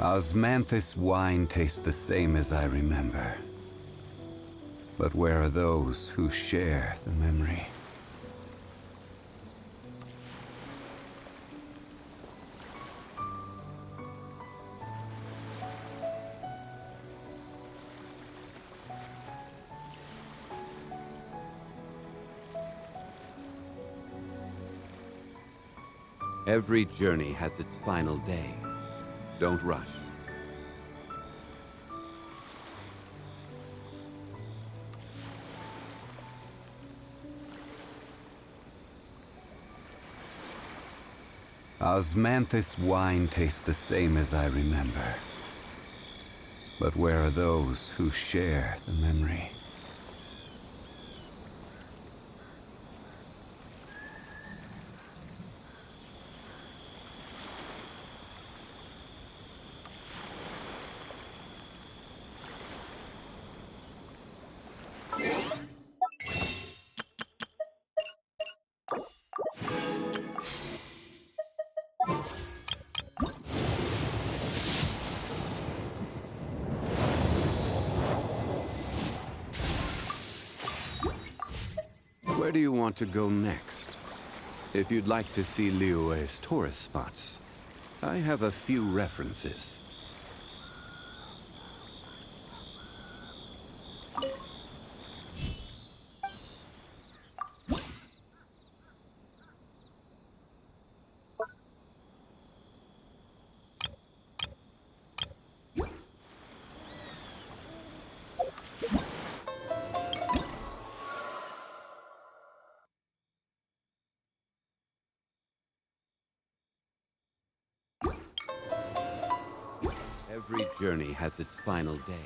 Osmanthus wine tastes the same as I remember. But where are those who share the memory? Every journey has its final day. Don't rush. Osmanthus wine tastes the same as I remember. But where are those who share the memory? Where do you want to go next? If you'd like to see Liyue's tourist spots, I have a few references. Every journey has its final day.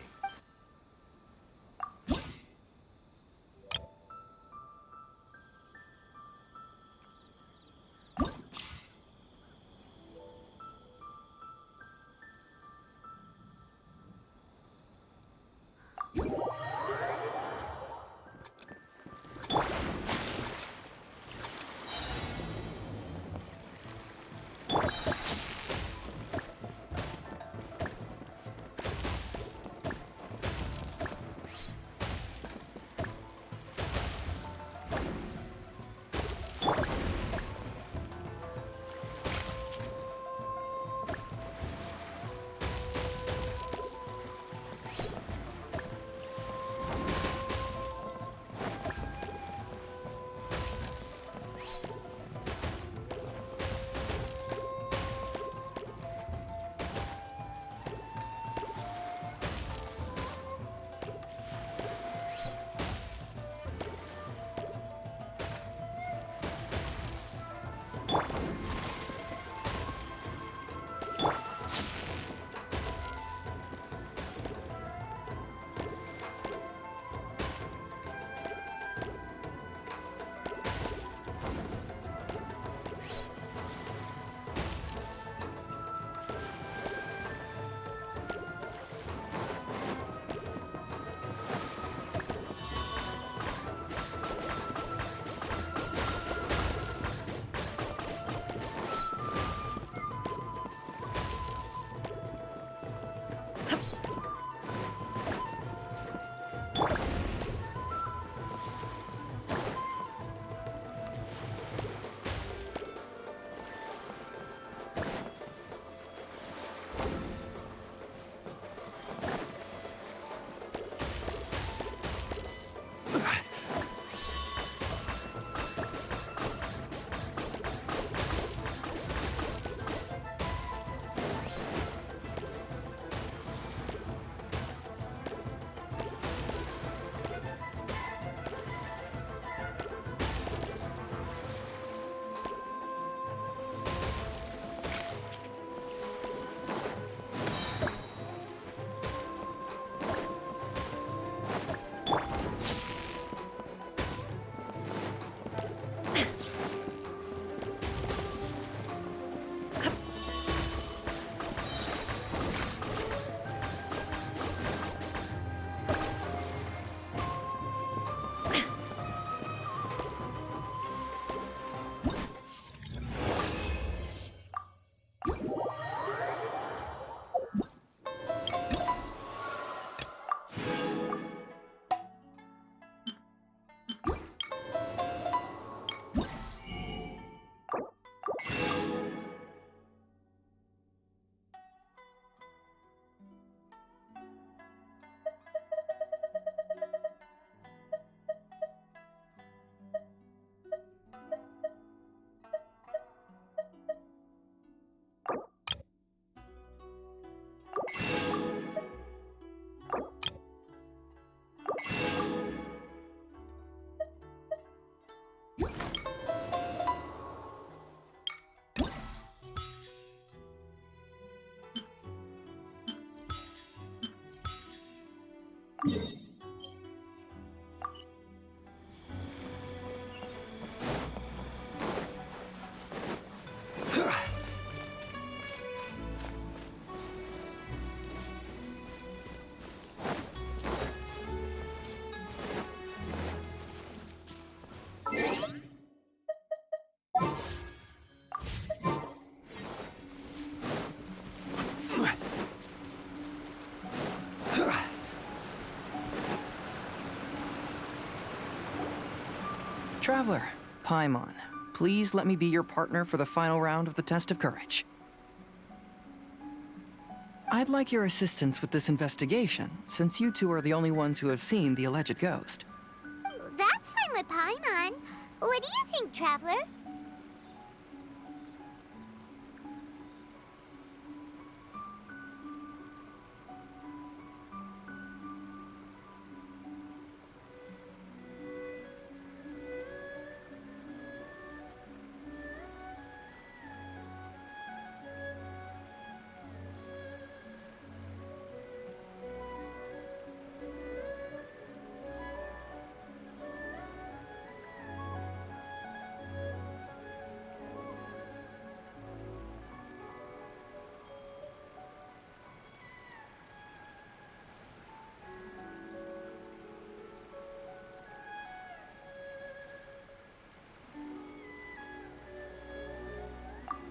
Traveler, Paimon, please let me be your partner for the final round of the test of courage. I'd like your assistance with this investigation, since you two are the only ones who have seen the alleged ghost. That's fine with Paimon. What do you think, Traveler?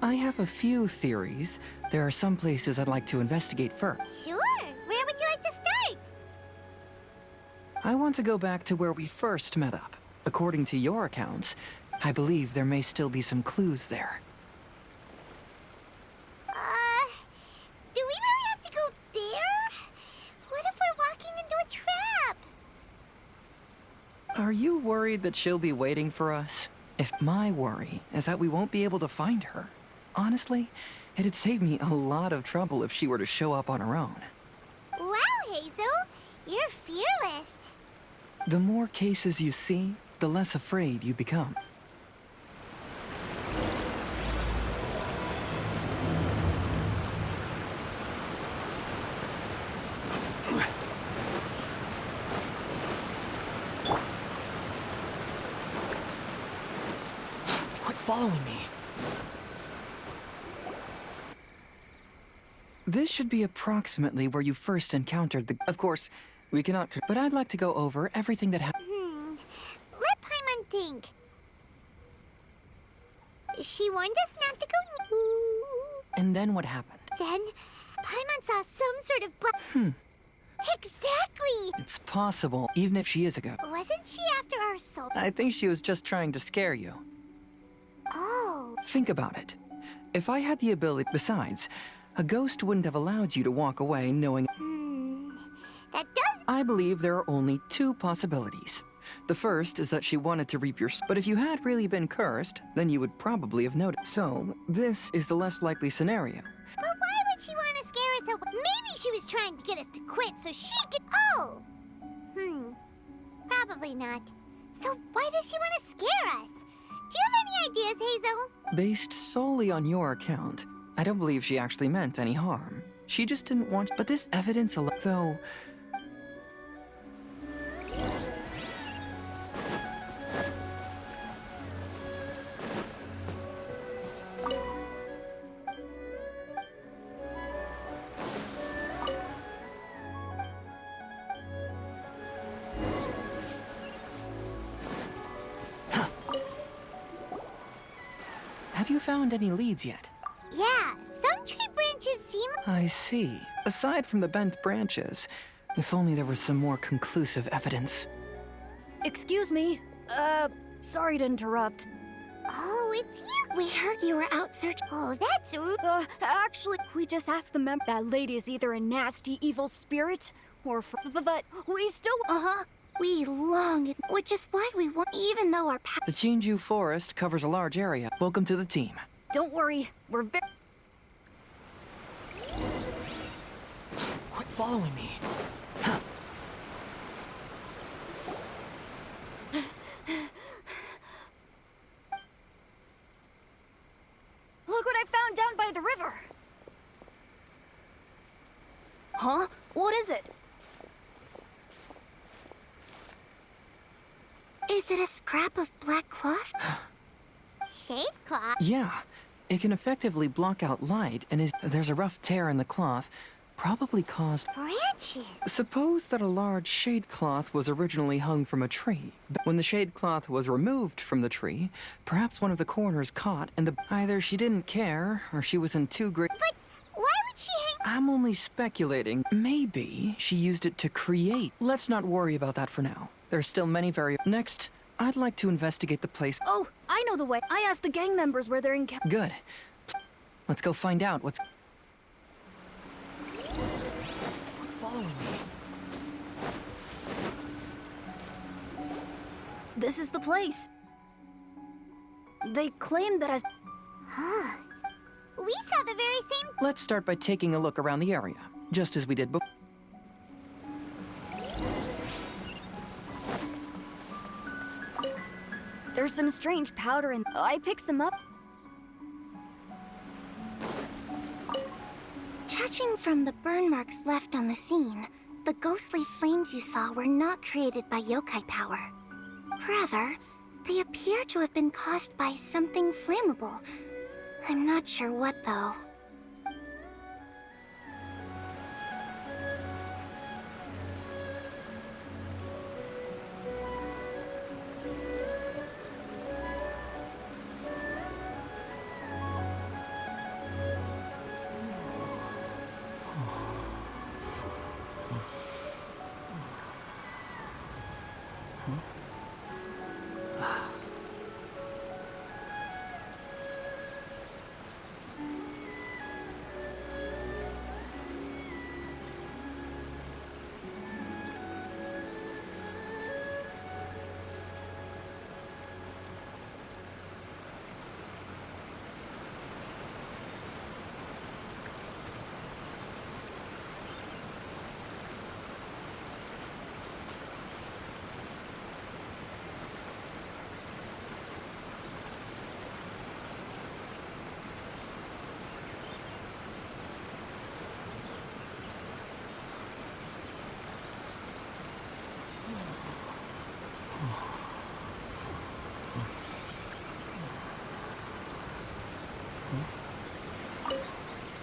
I have a few theories. There are some places I'd like to investigate first. Sure. Where would you like to start? I want to go back to where we first met up. According to your accounts, I believe there may still be some clues there. Do we really have to go there? What if we're walking into a trap? Are you worried that she'll be waiting for us? If my worry is that we won't be able to find her. Honestly, it'd save me a lot of trouble if she were to show up on her own. Wow, Hazel. You're fearless. The more cases you see, the less afraid you become. Quit following me. This should be approximately where you first encountered the... Of course, we cannot... But I'd like to go over everything that happened. Let Paimon think. She warned us not to go... And then what happened? Then, Paimon saw some sort of black... Exactly! It's possible, even if she is a ghost. Wasn't she after our soul? I think she was just trying to scare you. Oh. Think about it. If I had the ability... Besides, a ghost wouldn't have allowed you to walk away knowing... That does... I believe there are only two possibilities. The first is that she wanted to reap your... But if you had really been cursed, then you would probably have noticed. So, this is the less likely scenario. But why would she want to scare us? Maybe she was trying to get us to quit so she could... Oh! Probably not. So why does she want to scare us? Do you have any ideas, Hazel? Based solely on your account, I don't believe she actually meant any harm. She just didn't want... But this evidence alone... Though... Have you found any leads yet? Yeah, some tree branches seem... I see. Aside from the bent branches, if only there was some more conclusive evidence. Excuse me. Sorry to interrupt. Oh, it's you. We heard you were out searching. Oh, that's rude. Actually, we just asked the member. That lady is either a nasty, evil spirit, or but we still... We long, which is why we want... Even though our path... The Chinju Forest covers a large area. Welcome to the team. Don't worry, we're very... Quit following me. Look what I found down by the river! Huh? What is it? Is it a scrap of black cloth? Shade cloth? Yeah. It can effectively block out light, and there's a rough tear in the cloth, probably caused... Branches? Suppose that a large shade cloth was originally hung from a tree. But when the shade cloth was removed from the tree, perhaps one of the corners caught, and either she didn't care, or she was in too great... But why would she hang... I'm only speculating. Maybe she used it to create. Let's not worry about that for now. There's still many Next, I'd like to investigate the place. Oh, I know the way. I asked the gang members where they're in. Good. Let's go find out what's... Following me. This is the place. They claim that as... Huh. We saw the very same... Let's start by taking a look around the area, just as we did before. There's some strange powder in... I picked some up. Judging from the burn marks left on the scene, the ghostly flames you saw were not created by yokai power. Rather, they appear to have been caused by something flammable. I'm not sure what, though.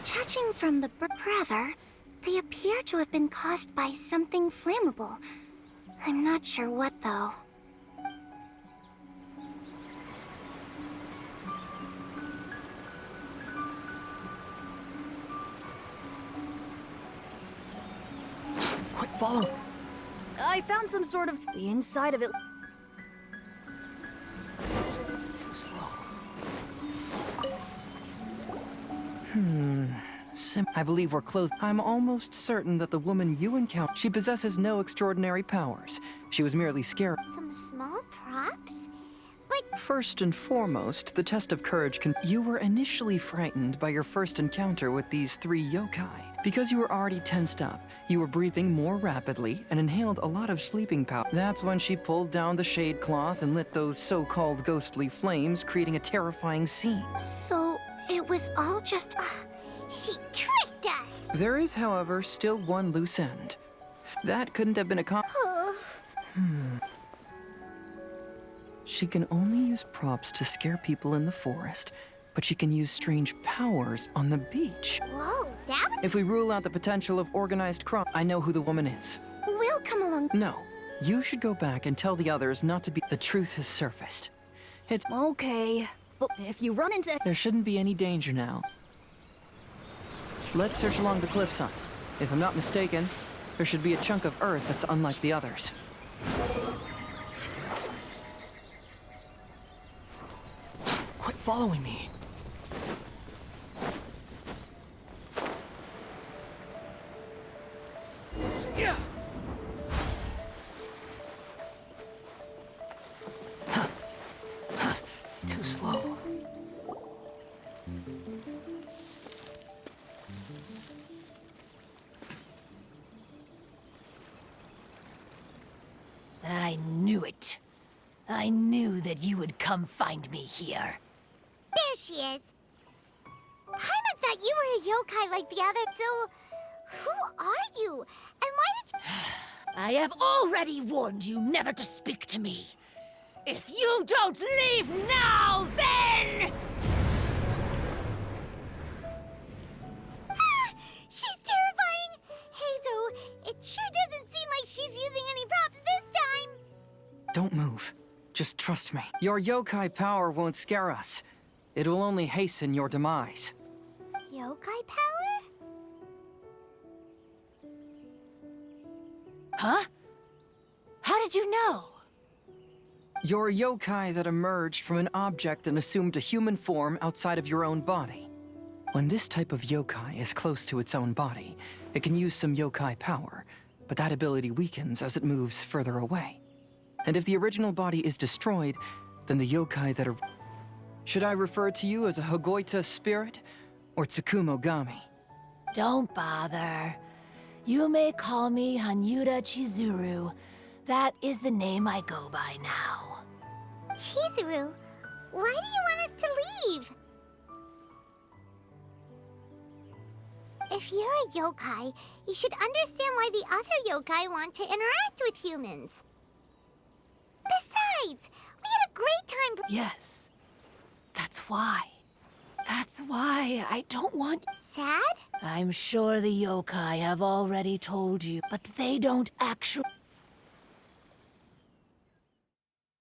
Judging from the rather, they appear to have been caused by something flammable. I'm not sure what, though. Quick, follow. I found some sort of... The inside of it... Too slow. I believe we're close. I'm almost certain that the woman you encountered, she possesses no extraordinary powers. She was merely scared. Some small props? But First and foremost, the test of courage can... You were initially frightened by your first encounter with these three yokai. Because you were already tensed up, you were breathing more rapidly and inhaled a lot of sleeping powder. That's when she pulled down the shade cloth and lit those so-called ghostly flames, creating a terrifying scene. so it was all just... she tricked us! There is, however, still one loose end. That couldn't have been accomplished. She can only use props to scare people in the forest, but she can use strange powers on the beach. Whoa, that would... If we rule out the potential of organized crime, I know who the woman is. We'll come along. No, you should go back and tell the others not to be... The truth has surfaced. It's... Okay. But if you run into... There shouldn't be any danger now. Let's search along the cliffside. If I'm not mistaken, there should be a chunk of earth that's unlike the others. Quit following me. Too slow. I knew it. I knew that you would come find me here. There she is. Paimon thought you were a yokai like the others, so... Who are you? And why did you... I have already warned you never to speak to me. If you don't leave now, then... She's terrifying! Hazel, it sure doesn't seem like she's using any props this time! Don't move. Just trust me. Your yokai power won't scare us. It will only hasten your demise. Yokai power? Huh? How did you know? You're a yokai that emerged from an object and assumed a human form outside of your own body. When this type of yokai is close to its own body, it can use some yokai power, but that ability weakens as it moves further away. And if the original body is destroyed, then the yokai that are... Should I refer to you as a Hagoita spirit or Tsukumogami? Don't bother. You may call me Hanyuda Chizuru. That is the name I go by now. Chizuru, why do you want us to leave? If you're a yokai, you should understand why the other yokai want to interact with humans. Besides, we had a great time. Yes. That's why. That's why I don't want... Sad? I'm sure the yokai have already told you, but they don't actually...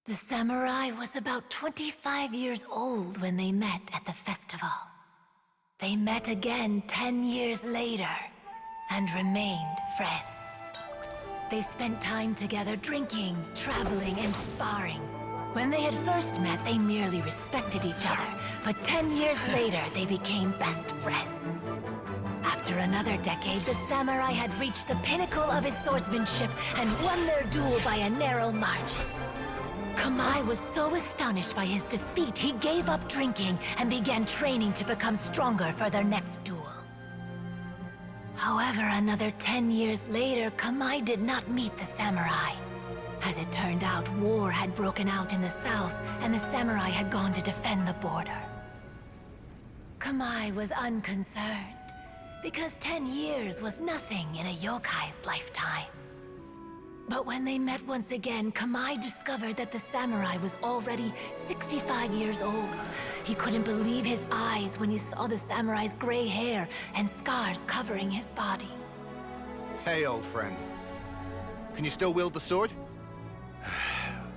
The samurai was about 25 years old when they met at the festival. They met again 10 years later and remained friends. They spent time together drinking, traveling, and sparring. When they had first met, they merely respected each other, but 10 years later, they became best friends. After another decade, the samurai had reached the pinnacle of his swordsmanship and won their duel by a narrow margin. Kamai was so astonished by his defeat, he gave up drinking and began training to become stronger for their next duel. However, another 10 years later, Kamai did not meet the samurai. As it turned out, war had broken out in the south, and the samurai had gone to defend the border. Kamai was unconcerned, because 10 years was nothing in a yokai's lifetime. But when they met once again, Kamai discovered that the samurai was already 65 years old. He couldn't believe his eyes when he saw the samurai's gray hair and scars covering his body. Hey, old friend. Can you still wield the sword?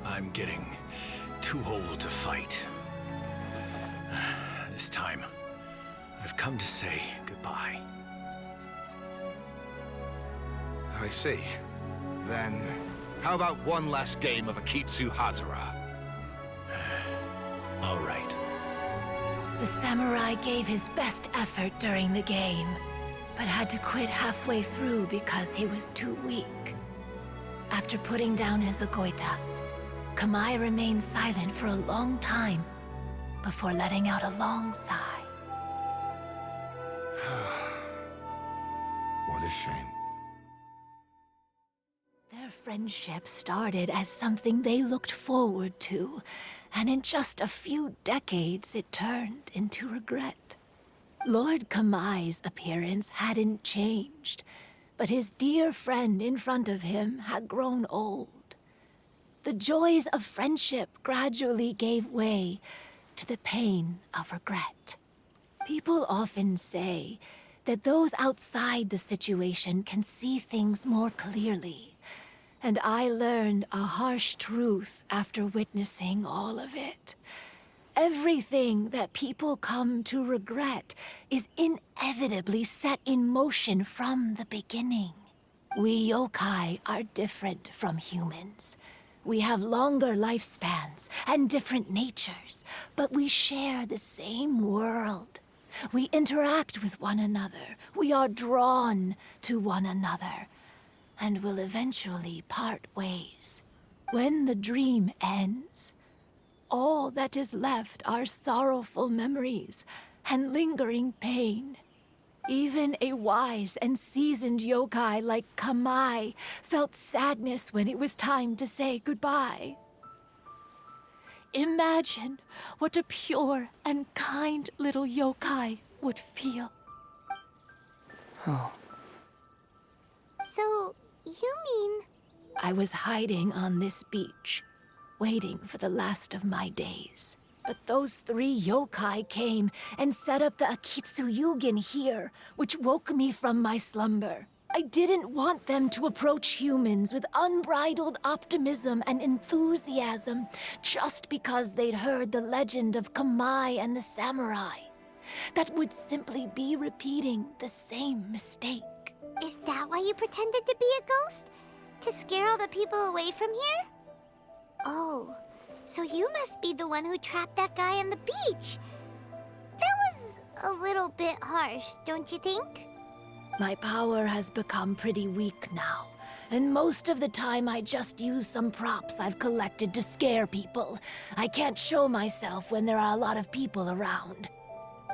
I'm getting too old to fight. This time, I've come to say goodbye. I see. Then, how about one last game of Akitsu Hazara? All right. The samurai gave his best effort during the game, but had to quit halfway through because he was too weak. After putting down his Agoita, Kamai remained silent for a long time before letting out a long sigh. What a shame. Their friendship started as something they looked forward to, and in just a few decades it turned into regret. Lord Kamai's appearance hadn't changed, but his dear friend in front of him had grown old. The joys of friendship gradually gave way to the pain of regret. People often say that those outside the situation can see things more clearly. And I learned a harsh truth after witnessing all of it. Everything that people come to regret is inevitably set in motion from the beginning. We yokai are different from humans. We have longer lifespans and different natures, but we share the same world. We interact with one another. We are drawn to one another, and will eventually part ways. When the dream ends, all that is left are sorrowful memories and lingering pain. Even a wise and seasoned yokai like Kamai felt sadness when it was time to say goodbye. Imagine what a pure and kind little yokai would feel. Oh. So, you mean... I was hiding on this beach, waiting for the last of my days. But those 3 yokai came and set up the Akitsu Yugen here, which woke me from my slumber. I didn't want them to approach humans with unbridled optimism and enthusiasm just because they'd heard the legend of Kamai and the samurai. That would simply be repeating the same mistake. Is that why you pretended to be a ghost? To scare all the people away from here? Oh, So you must be the one who trapped that guy on the beach. That was a little bit harsh, don't you think? My power has become pretty weak now, and most of the time I just use some props I've collected to scare people. I can't show myself when there are a lot of people around.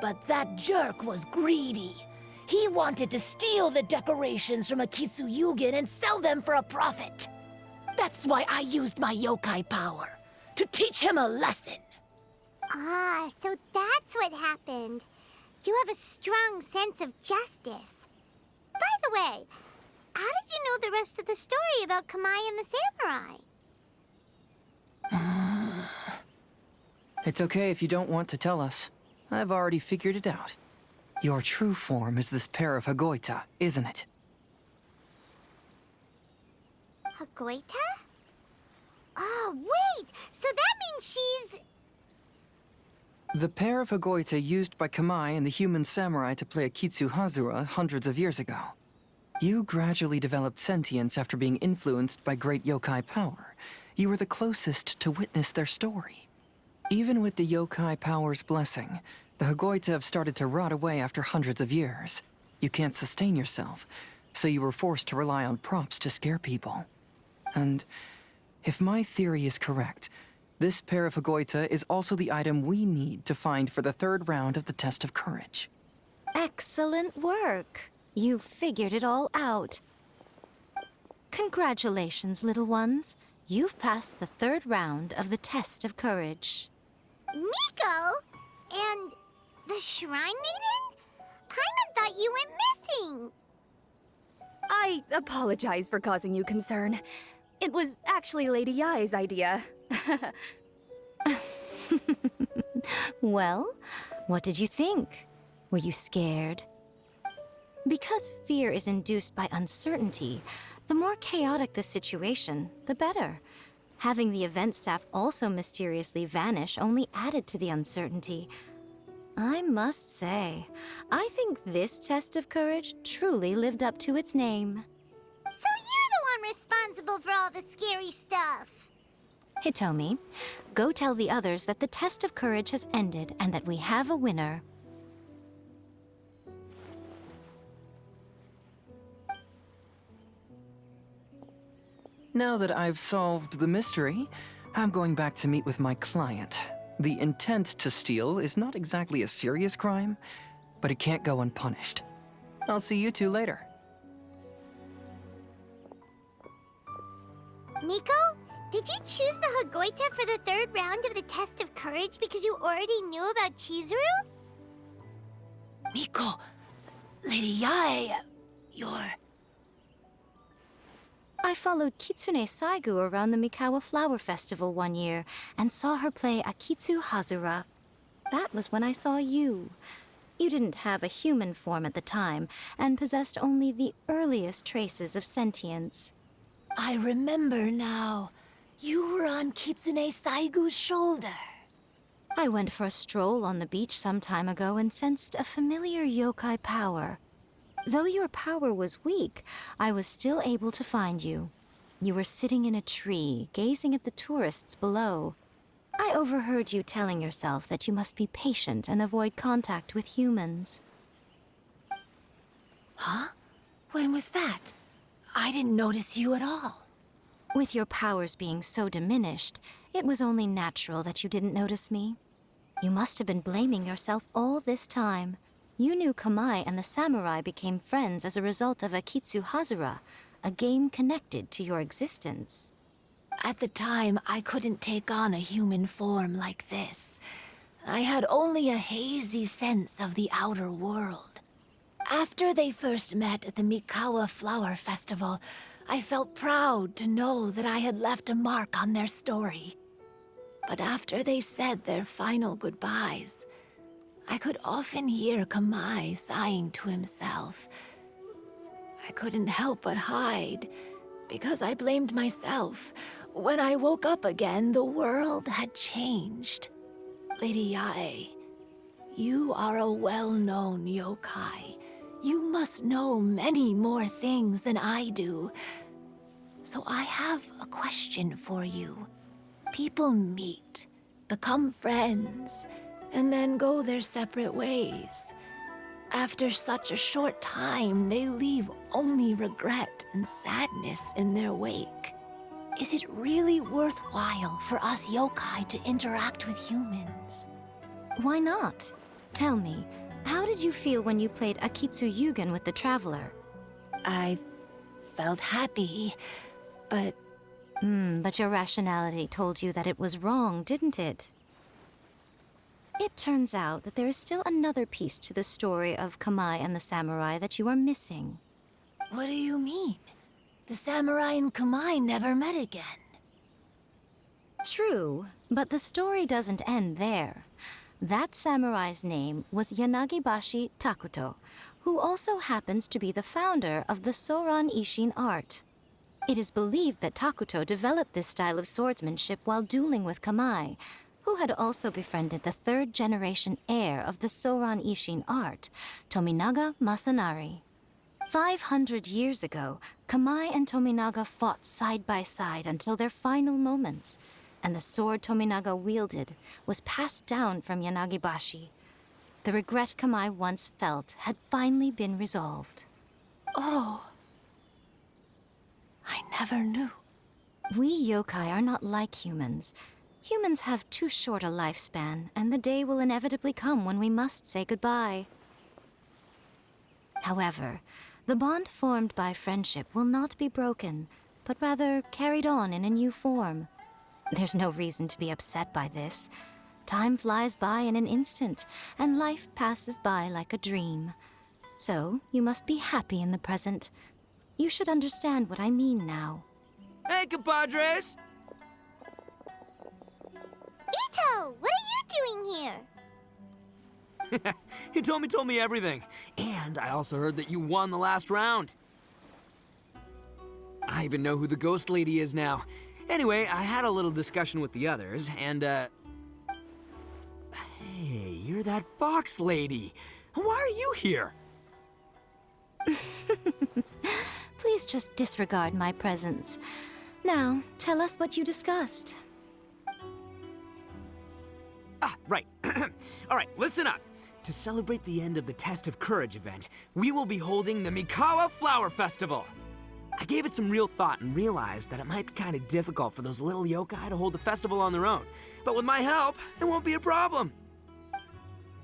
But that jerk was greedy. He wanted to steal the decorations from Akitsu Yugen and sell them for a profit. That's why I used my yokai power, to teach him a lesson. Ah, so that's what happened. You have a strong sense of justice. By the way, how did you know the rest of the story about Kamai and the samurai? It's okay if you don't want to tell us. I've already figured it out. Your true form is this pair of Hagoita, isn't it? Hagoita? Oh, wait! So that means she's... The pair of Hagoita used by Kamai and the human samurai to play Akitsu Hazura hundreds of years ago. You gradually developed sentience after being influenced by great yokai power. You were the closest to witness their story. Even with the yokai power's blessing, the Hagoita have started to rot away after hundreds of years. You can't sustain yourself, so you were forced to rely on props to scare people. And if my theory is correct, this pair of Hagoita is also the item we need to find for the third round of the test of courage. Excellent work. You figured it all out. Congratulations, little ones. You've passed the third round of the test of courage. Miko? And the Shrine Maiden? Paimon thought you went missing. I apologize for causing you concern. It was actually Lady Yai's idea. Well, what did you think? Were you scared? Because fear is induced by uncertainty, the more chaotic the situation, the better. Having the event staff also mysteriously vanish only added to the uncertainty. I must say, I think this test of courage truly lived up to its name. So you're the one responsible for all the scary stuff. Hitomi, go tell the others that the test of courage has ended and that we have a winner. Now that I've solved the mystery, I'm going back to meet with my client. The intent to steal is not exactly a serious crime, but it can't go unpunished. I'll see you two later. Miko, did you choose the Hagoita for the third round of the test of courage because you already knew about Chizuru? Miko, Lady Yai, you're... I followed Kitsune Saigu around the Mikawa Flower Festival one year and saw her play Akitsu Hazura. That was when I saw you. You didn't have a human form at the time and possessed only the earliest traces of sentience. I remember now. You were on Kitsune Saigu's shoulder. I went for a stroll on the beach some time ago and sensed a familiar yokai power. Though your power was weak, I was still able to find you. You were sitting in a tree, gazing at the tourists below. I overheard you telling yourself that you must be patient and avoid contact with humans. Huh? When was that? I didn't notice you at all. With your powers being so diminished, it was only natural that you didn't notice me. You must have been blaming yourself all this time. You knew Kamai and the samurai became friends as a result of Akitsu Hazura, a game connected to your existence. At the time, I couldn't take on a human form like this. I had only a hazy sense of the outer world. After they first met at the Mikawa Flower Festival, I felt proud to know that I had left a mark on their story. But after they said their final goodbyes, I could often hear Kamai sighing to himself. I couldn't help but hide, because I blamed myself. When I woke up again, the world had changed. Lady Yae, you are a well-known yokai. You must know many more things than I do. So I have a question for you. People meet, become friends, and then go their separate ways. After such a short time, they leave only regret and sadness in their wake. Is it really worthwhile for us yokai to interact with humans? Why not? Tell me, how did you feel when you played Akitsu Yugen with the Traveler? I felt happy, but... But your rationality told you that it was wrong, didn't it? It turns out that there is still another piece to the story of Kamai and the samurai that you are missing. What do you mean? The samurai and Kamai never met again. True, but the story doesn't end there. That samurai's name was Yanagibashi Takuto, who also happens to be the founder of the Soran Ishin art. It is believed that Takuto developed this style of swordsmanship while dueling with Kamai, who had also befriended the third-generation heir of the Soran Ishin art, Tominaga Masanari. 500 years ago, Kamai and Tominaga fought side by side until their final moments, and the sword Tominaga wielded was passed down from Yanagibashi. The regret Kamai once felt had finally been resolved. Oh. I never knew. We yokai are not like humans. Humans have too short a lifespan, and the day will inevitably come when we must say goodbye. However, the bond formed by friendship will not be broken, but rather carried on in a new form. There's no reason to be upset by this. Time flies by in an instant, and life passes by like a dream. So, you must be happy in the present. You should understand what I mean now. Hey, compadres! Ito, what are you doing here? Hitomi told me everything. And I also heard that you won the last round. I even know who the ghost lady is now. Anyway, I had a little discussion with the others, and, Hey, you're that fox lady. Why are you here? Please just disregard my presence. Now, tell us what you discussed. Ah, right. All right, listen up. To celebrate the end of the Test of Courage event, we will be holding the Mikawa Flower Festival. I gave it some real thought and realized that it might be kind of difficult for those little yokai to hold the festival on their own. But with my help, it won't be a problem.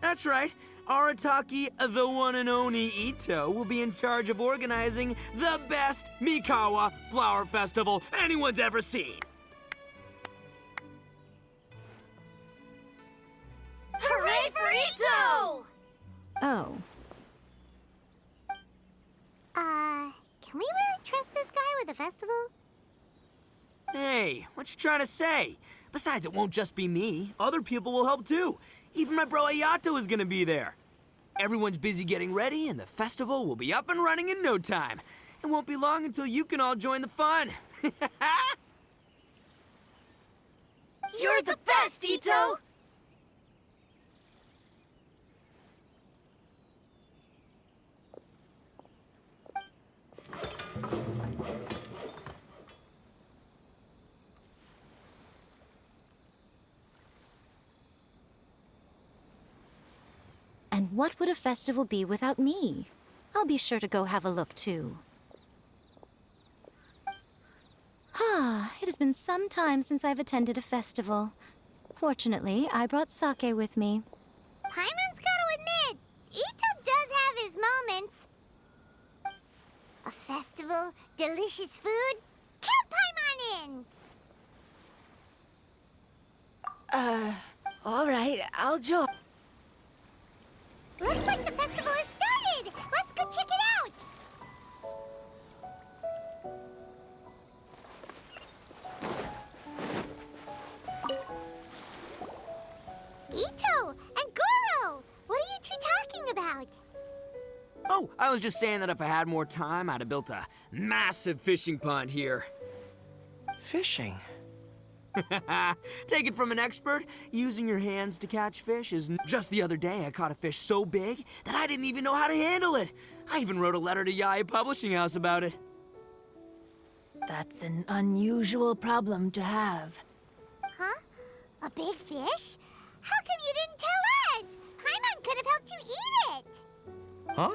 That's right. Arataki, the one and only Ito, will be in charge of organizing the best Mikawa Flower Festival anyone's ever seen. Hooray for Ito! Oh. Can we really trust this guy with the festival? Hey, what you trying to say? Besides, it won't just be me. Other people will help too. Even my bro Ayato is gonna be there. Everyone's busy getting ready, and the festival will be up and running in no time. It won't be long until you can all join the fun. You're the best, Ito! And what would a festival be without me? I'll be sure to go have a look, too. It has been some time since I've attended a festival. Fortunately, I brought sake with me. Paimon's gotta admit, Ito does have his moments. A festival, delicious food, count Paimon in! All right, I'll join. Looks like the festival has started! Let's go check it out! Ito and Goro! What are you two talking about? Oh, I was just saying that if I had more time, I'd have built a massive fishing pond here. Fishing? Take it from an expert, using your hands to catch fish is... Just the other day, I caught a fish so big that I didn't even know how to handle it. I even wrote a letter to Yae Publishing House about it. That's an unusual problem to have. Huh? A big fish? How come you didn't tell us? Paimon could have helped you eat it. Huh?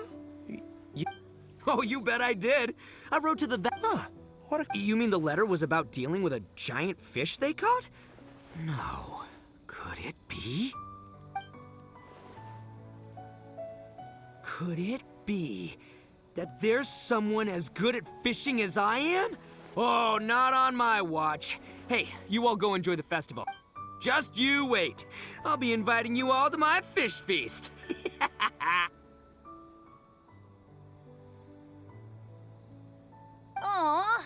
Oh, you bet I did. I wrote to the vet. Huh. What a... You mean the letter was about dealing with a giant fish they caught? No. Could it be? Could it be that there's someone as good at fishing as I am? Oh, not on my watch. Hey, you all go enjoy the festival. Just you wait. I'll be inviting you all to my fish feast. Aww.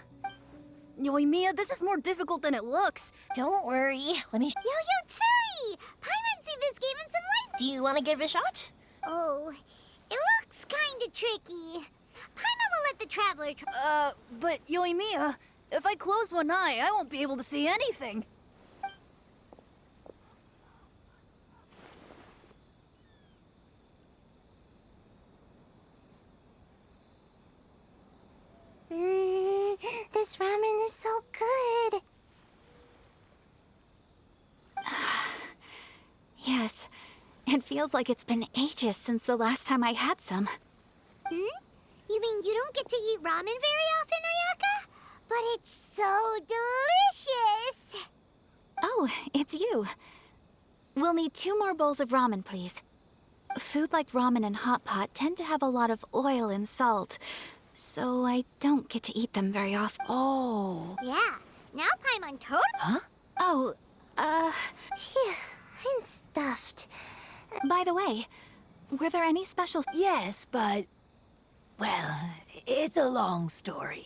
Yoimiya, this is more difficult than it looks. Don't worry. Let me... Yo-Yo Tsuri! Paimon see this game in some light. Do you want to give it a shot? Oh, it looks kinda tricky. Paimon will let the traveler But Yoimiya, if I close one eye, I won't be able to see anything. This ramen is so good. Yes, it feels like it's been ages since the last time I had some. You mean you don't get to eat ramen very often, Ayaka? But it's so delicious! Oh, it's you. We'll need 2 more bowls of ramen, please. Food like ramen and hot pot tend to have a lot of oil and salt, so I don't get to eat them very often. Oh. Yeah, now Paimon totally... Huh? Oh, Phew, I'm stuffed. by the way, were there any special... Yes, but... Well, it's a long story.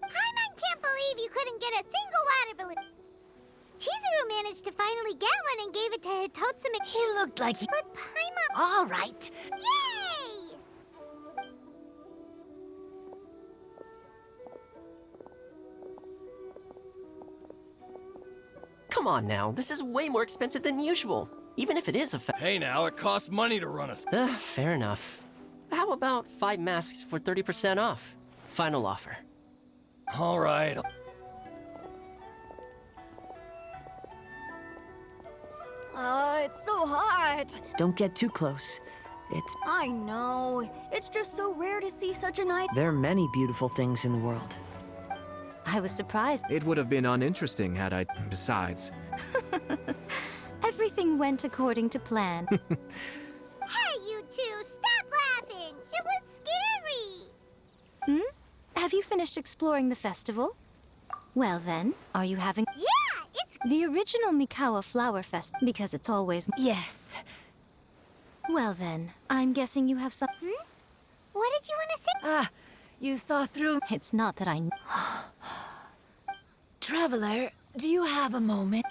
Paimon can't believe you couldn't get a single water balloon. Chizuru managed to finally get one and gave it to Hitotsume. He looked like he... But Paimon... All right. Yay! Come on now, this is way more expensive than usual. Even if it is a Hey now, it costs money to run a... fair enough. How about 5 masks for 30% off? Final offer. All right. It's so hot. Don't get too close. I know. It's just so rare to see such a night. There are many beautiful things in the world. I was surprised. It would have been uninteresting had I... Besides. Everything went according to plan. Hey, you two, stop laughing! It was scary! Have you finished exploring the festival? Well then, are you having... Yeah, it's... The original Mikawa Flower Fest, because it's always... Yes. Well then, I'm guessing you have some... What did you want to say? Ah, you saw through... It's not that I... Traveler, do you have a moment?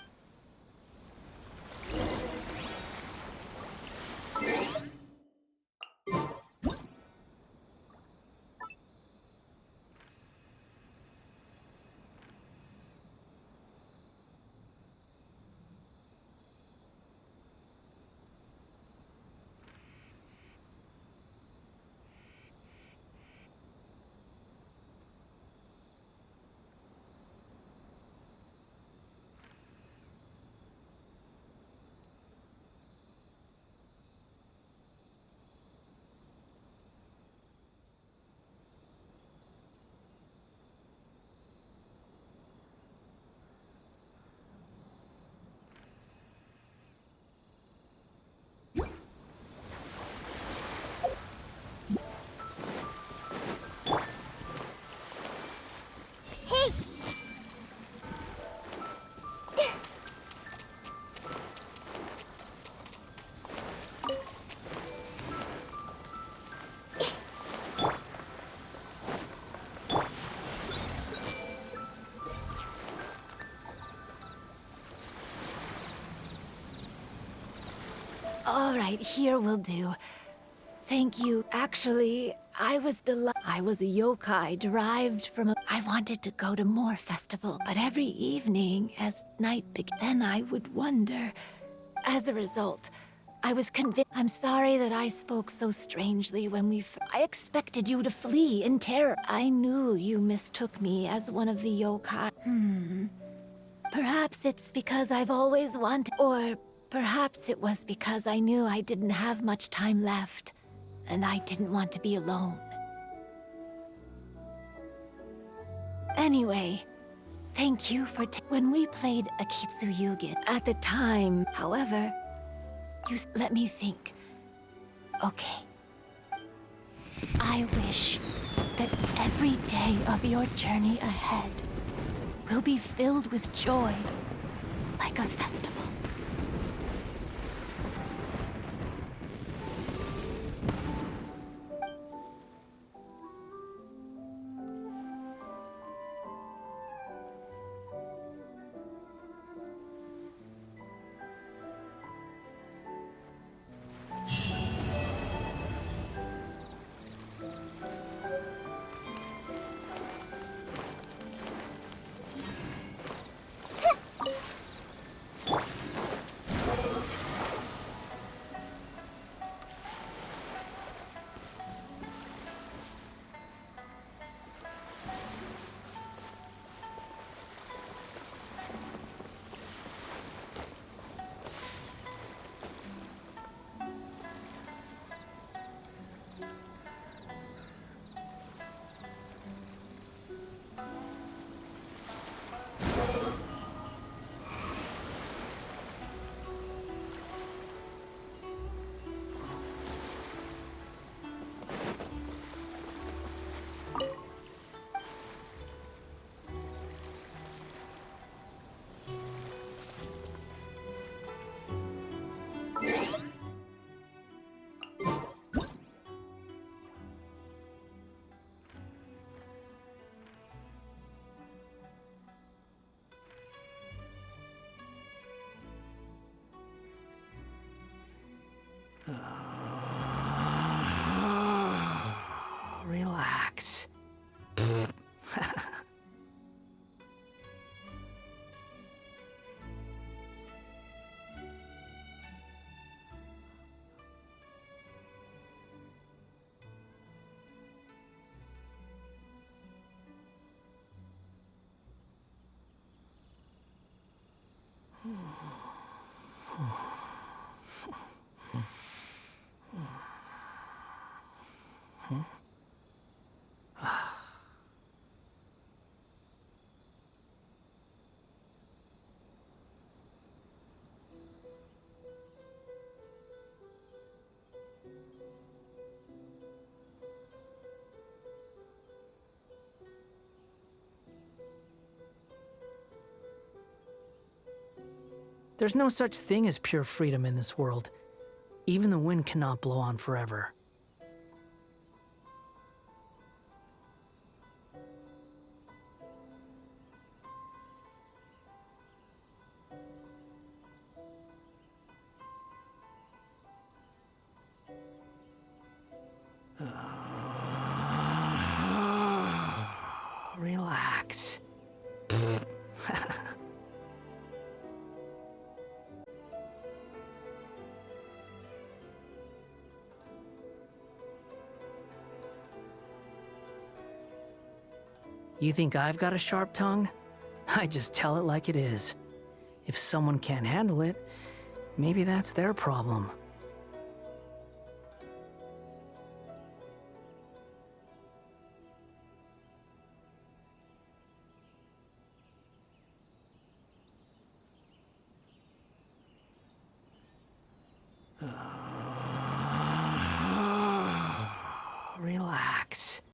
All right, here will do. Thank you. Actually, I was a yokai derived from a... I wanted to go to more festival, but every evening as night began, then I would wonder. As a result, I was convinced. I'm sorry that I spoke so strangely when I expected you to flee in terror. I knew you mistook me as one of the yokai. Perhaps it's because I've always wanted, or perhaps it was because I knew I didn't have much time left, and I didn't want to be alone. Anyway, thank you for when we played Akitsu Yugen. At the time, however, let me think. Okay. I wish that every day of your journey ahead will be filled with joy, like a festival. Relax. There's no such thing as pure freedom in this world. Even the wind cannot blow on forever. Relax. You think I've got a sharp tongue? I just tell it like it is. If someone can't handle it, maybe that's their problem.